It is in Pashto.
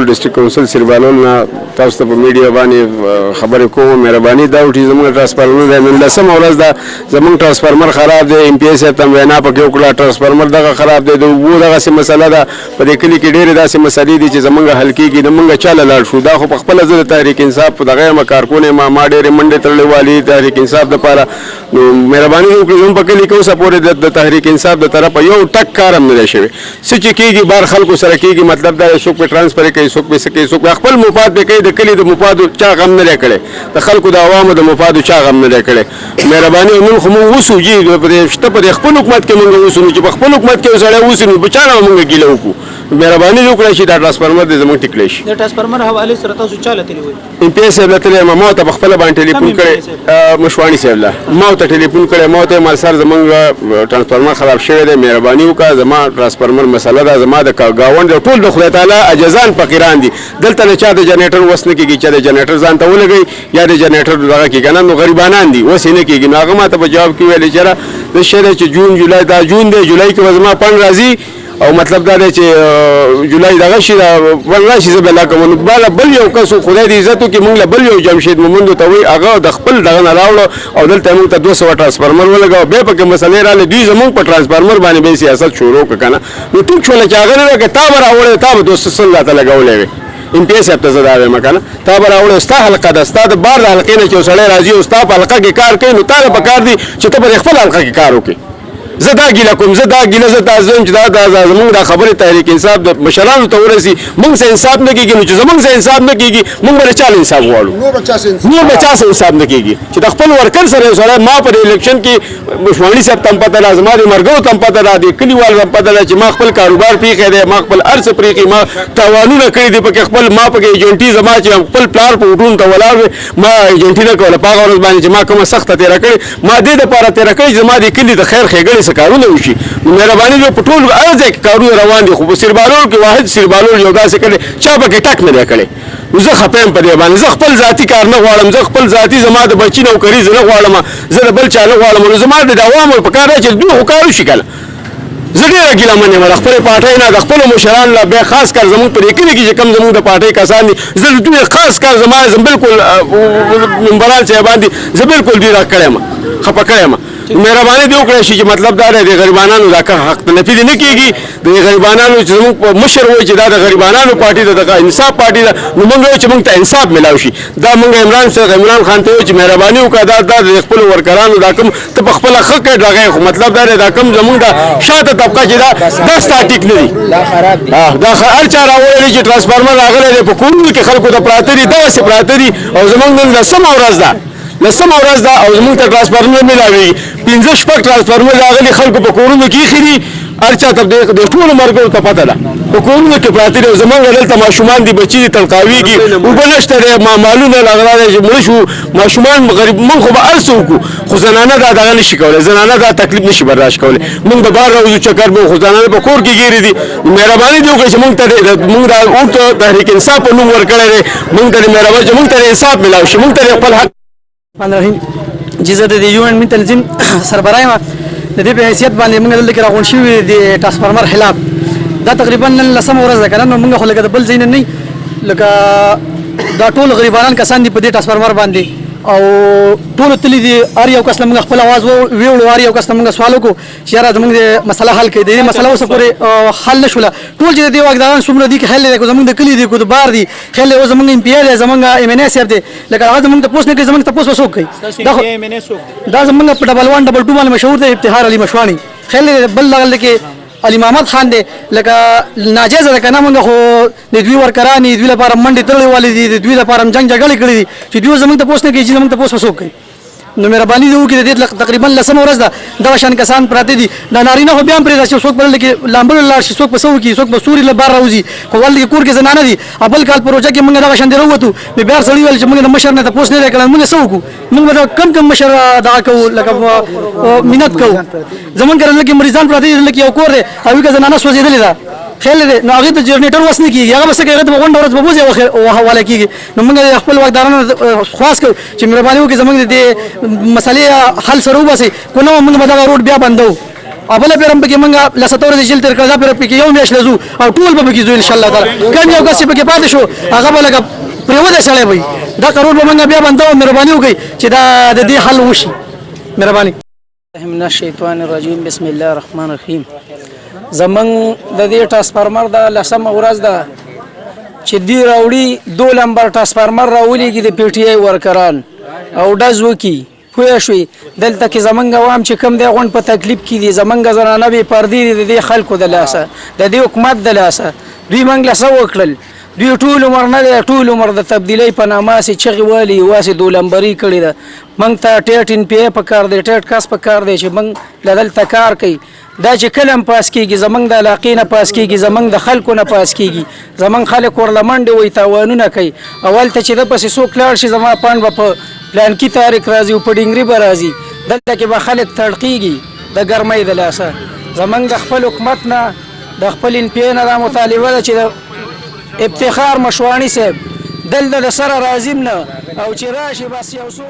ډیسټریکټ کونسل سری بهلول نه تاسو ته په میډیا باندې خبرې کوم. مهرباني دا وکړئ زموږ ټرانسفارمر دی نن 10مه ورځ ده زموږ ټرانسفارمر خراب دی. ایم پی ایس صاحب ته وینا پکې وکړه ټرانسفارمر دغه خراب دی. د اوبو دغسې مسله ده په دې کلي کې ډېرې داسې مسلې دي چې زموږ حل کېږي نه موږ چاله لاړ شو. دا خو په خپله زه د تحریک انصاف په دغه یم کارکون یم ما ډېرې منډې تړلې والی تحریک انصاف دپاره. نو مهرباني وکړئ زموږ په کلي کې اوسه پورې د تحریک انصاف د طرفه یو ټک کار هم نه دی شوی. څه چې کېږي بار خلکو سره کېږي مطلب دا څوک پې ټرانسفر کوي څوک پې څه کوي څوک خپل مفاد پې کوي. د کلي د مفادو چا غم نه دی کړی د خلکو د عوامو د مفادو چا غم نه دی کړی. مهرباني نن خو موږ اوسو جي شته په خپل حکومت کې موږ اوسو نو چې په خپل حکومت کې سړی اوسي نو په چا نه موږ ګیله وکړو. مهرباني وکړئ چې دا ټرانسفارمر دې زموږ ټیک کړی شي. د ټرانسفارمر حواله سره تاسو چاله تللی وای ایم پی ایس صاحب له تللی ما ته په خپله باندې ټلیفون کړی مشوانی صاحب له ما ته ټلیفون کړی ما ته مال سر زموږ ټرانسفارمر خراب شوی دی مهرباني وکړه زما ټرانسفارمر مسله ده زما د ګاونډ ټول د خدای تعالی اجزان فقیران دي دلته نه چا د جنریټر وس نه کېږي چې د جنریټر ځان ته ولګوي یا د جنریټر دغه کېږي نه نو غریبانان دي وس یې نه کېږي. نو هغه ما ته په جواب کې ویلې چې د شی دی چې جون جولای دا جون دی جولای کې به زما پڼ راځي او مطلب دا دی چې جولای دغه شي دا پڼ راشي زه به لا کوم. بل یو کس خدای دې عزت وکړي موږ له بل یو جمشید مومندو ته وایي هغه د خپل دغه نه راوړو او دلته موږ ته 200 ټرانسفارمر ولګاو بیا پکې مسلې راغلې دوی زموږ په ټرانسفارمر باندې به سیاست شروع کړه که نه نو ټیک شوله چې هغه نه ده که تا به راوړی تا به 200 څنګه ته لګولی وې. ایم پی ایس صاحب ته زه دا وایم که نه تا به راوړی ستا حلقه ده ستا د بار د حلقې نه چې یو سړی راځي او ستا په حلقه کې کار کوي نو تا ته پکار دي چې ته په خپل حلقه کې کار وکړې. زه دا ګیله کوم زه دا ګیله زه تاسو چې دا زموږ دا خبرې تحریک انصاف د مشرانو ته ورسي موږ سره انصاف نه کېږي نو چې زموږ سره انصاف نه کېږي موږ به چا انصاف غواړو نو به چا سره انصاف نه کېږي چې د خپل ورکر سره سره ما په الیکشن کې مشوانی صاحب تم پته ده زما د مرګو تم پته ده د کلیوال تم پته ده چې ما خپل کاروبار پیښی دی ما خپل ارڅ پریښي ما تاوانونه کړي دي پکې خپل ما پکې ایجنټي زما چې خپل پلار په وټون ته ولاړ ما ایجنټي نه کوله په هغه ورځ باندې چې ما کومه سخته تېره کړې ما دې دپاره تېره کړې چې زما د کلي د خیر ښېګڼې څه کارونه وشي. مهرباني جو په ټول هر ځای کې کارونه روان دي خو په سری بهلول کې واحد سری بهلول یو داسې کړی چا پکې ټک نه دی کړی. نو زه خفه یم په دې باندې زه خپل ذاتي کار نه غواړم زه خپل ذاتي زما د بچي نوکري زه نه غواړم زه د بل چا نه غواړم نو زما د عوامو په کار دی چې دوی خو کار وشي که نه. زه ډېره ګیله من یم د خپلې پارټۍ نه د خپلو مشرانو له بیا خاص کار زموږ په دې کلي کې چې کوم زموږ د پارټۍ کسان دي زه د دوی خاص کار زما بلکل ممبران صاحبان دي زه بلکل دوی را کړی یم خفه کړی یم. مهرباني دې وکړئ چې مطلب دا دی د غریبانو دا حق تلفي دې نه کېږي د غریبانو چې زموږ مشر وایي چې دا د غریبانو پارټي ده د انصاف پارټي ده نو موږ وایو چې موږ ته انصاف میلاو شي. دا موږ عمران خان ته وایو چې مهرباني وکړه دا د خپلو ورکرانو دا کوم ته په خپله ښه کړې دغه خو مطلب دا دی دا کوم زموږ د شاته طبقه چې دا ستا ټیک نه دي دا هر چا راوړلی چې ټرانسفارمر راغلی دی په کورونو کې خلکو ته پراته دي دغسې پراته دي او زموږ نن 10مه ورځ ده 10مه ورځ ده او زموږ ته ټرانسفارمر میلاوېږي 5-6 ټرانسفارمر راغلي خلکو په کورونو کې ایښي دي هر چا ته د ټولو مرګو ته پته ده په کورونو کې پراته دي او زموږ دلته ماشومان دي بچي دي تلقاوېږي اوبه نشته دی مالونه راغلی چې مړه شو ماشومان غریب موږ خو به هر څه وکړو خو زنانه دا دغه نه شي کولی زنانه دا تکلیف نه شي برداشت کولی موږ د بار راوځو چکر به خو زنانه په کور کې ګیرې دي. مهرباني دې وکړئ چې موږ ته موږ دا اوټ تحریک انصاف په نوم ورکړی دی موږ ته مهرباني چې موږ ته انصاف میلاو شي موږ ته خپل حق جزه د یو ان من تنظیم سربراه ما د دې په حیثیت باندې موږ دلته راغون شوې د ټرانسفارمر خلاف دا تقریبا نن 10مه ورځ ده کنه نو موږ خو لکه د بل ځای نه لکه دا ټول غریبانان کسان دي په دې ټرانسفارمر باندې او ټول تللی دي هر یو کس موږ خپل आवाज ویوړو هر یو کس موږ سوال وکړو چې یاره زموږ د مسله حل کړي دې مسله اوس پورې حل نشوله ټول چې دې واګداران څومره دي خیال لري زموږ د کلی دي کو د بار دي خیال له زموږ ایم پی ال زموږ ایم ان اس صاحب دي لکه هغه زموږ ته پوښتنه کوي زموږ ته پوښتنه وسوک کوي دا زموږ په ډبل 1 ډبل 2 باندې مشهور دی افتخار علي مشوانی خیال بل لګل کې علي محمد خان دی لکه ناجیز ده کنه موږ خو د دوی ورکرانی دوی لپاره منډي تړلې والي دي دوی لپاره جنگ جګړې کړې دي چې دوی زموږ ته پوښتنه کوي چې زموږ ته پوښتنه وسوک کوي. نو مهرباني دې وکړئ د تقریبا 10مه ورځ ده دغه شان کسان پراته دي دا نارینه خو بیا هم پرېږده چې څوک بل کې لامبل لاړ شي څوک په سو کې څوک په سوري له بار راوځي خو ولې کور کې زنانه دي بل کال پروژه کې موږ دغه شان دی راووتو نو بیا سړي ویل چې موږ د مشر نه تاسو نه کړل موږ څه وکړو موږ کم مشر دغه کوو لکه مینت کوو زمون کړل کې مریضان پراته دي لکه یو کور دی او که زنانه سوځېدلې ده خیال دې نو هغه ته جنریټر وس نه کیږي هغه بس کې هغه ته غونډه ورځ به بوزي او حواله کیږي نو موږ خپل واکدارانو خاص کوو چې مهرباني وکړئ زموږ د مسلې حل سره وباسي کو نو موږ به دا روډ بیا بندو او بل پیرم پکې موږ لسته ورځې جیل تیر کړ دا پیر پکې یو میاشت لزو او ټول به پکې ځو ان شاء الله تعالی کم یو کس پکې پاتې شو هغه به لکه پریوده سړی وي دا کارول به موږ بیا بندو مهرباني وکړئ چې دا د دې حل وشي مهرباني من الشیطان الرجیم بسم الله الرحمن الرحیم زمون د دې ټرانسفارمر دا لسمه ورځ ده چې دی راوړي 2 نمبر ټرانسفارمر راولېږي د پی ټی آی ورکران او ډز وکي پوه شوي دلته کې زمونږ عوام چې کم دی غونډ په تکلیف کې دي زمونږ زنانه بې پردې دي د دې خلکو د لاسه د دې حکومت د لاسه دوی موږ له څه وکړل دوی ټول عمر نه دی ټول عمر د تبدیلۍ په نامه هسې چغې والي واسې 2 نمبري کړې ده موږ ته ټیټ ان پی ای په کار دی ټیټ کس په کار دی چې موږ له دلته کار کوي دا چې کله هم پاس کېږي زمونږ د علاقې نه پاس کېږي زمونږ د خلکو نه پاس کېږي زمونږ خلک ورله منډې وایي تاوانونه کوي اول ته چې ده پسې څوک لاړ شي زما پاڼ به په پلانکي تاریخ راځي او په ډنګري به راځي دلته کې به خلک تړقېږي د ګرمۍ د لاسه زمونږ د خپل حکومت نه د خپل ان پی ای نه دا مطالبه ده چې د افتخار مشوانی صاحب دلته د سره راځیم نه او چې راشي بس یو څو